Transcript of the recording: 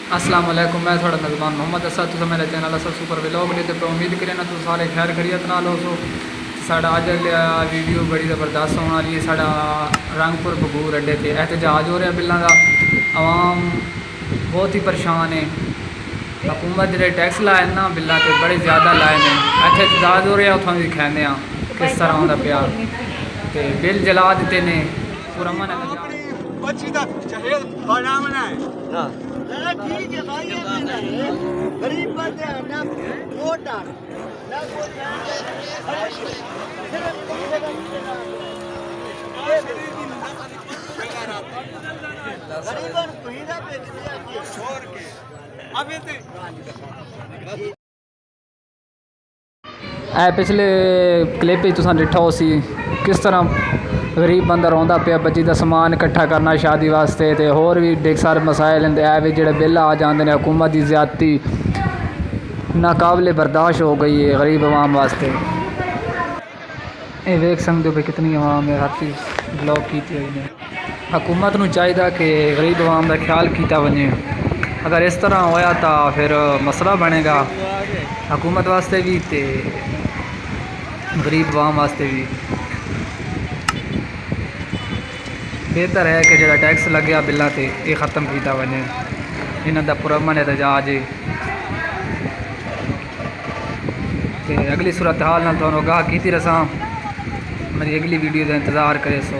अस्सलाम वालेकुम। मैं थोड़ा मेज़बान मोहम्मद असद। तुम मेरे चैनल असद सुपर व्लॉग लेते पे उम्मीद करें ना तुम सारे खैर खैरियत नाल हो सो। साढ़ा अज वीडियो बड़ी ज़बरदस्त होने वाली है। साढ़ा रंगपुर बगूर अड्डे ते एहतजाज हो रहा बिल्लां का। आवाम बहुत ही परेशान है। हुकूमत जो टैक्स लाए ना बिल्लां ते बड़े ज़्यादा लाए ने। इत्थे एहतजाज हो रहा उत्थों भी दिखाने किस तरह का प्या ते बिल जला दिते ने पूरा मन ठीक है भाई, गरीब बंदे हैं ना, वोट डाल ना कोई गरीबन तुहिदा बेच दिया कि छोड़ के अब ये पिछले क्लिप तुसां डिठा हो सी किस तरह गरीब बंदा रोंदा पिया बच्ची का समान इकट्ठा करना शादी वास्ते ते होर भी ढेर सारे मसाइल हैं। ऐ भी जेह्ड़े बिल आ जाते हैं हुकूमत की ज़्यादती नाकाबिले बर्दाश्त हो गई है गरीब आवाम वास्ते। ये देख सकते हो भाई कितनी आवाम है, हर चीज़ ब्लॉक की हुई है। हुकूमत को चाहिए कि गरीब आवाम का ख्याल किया वजे। अगर इस तरह होया तो फिर मसला बनेगा हुकूमत वास्ते भी ते गरीब आवाम वास्ते भी। बेहतर है कि जो टैक्स लग्या बिलों से ये ख़त्म किया वजे। इन्हों का पुरअमन एहतजाज है। अगली सूरत हाल ना आगाह की रसा। मेरी अगली वीडियो का इंतज़ार करे सो।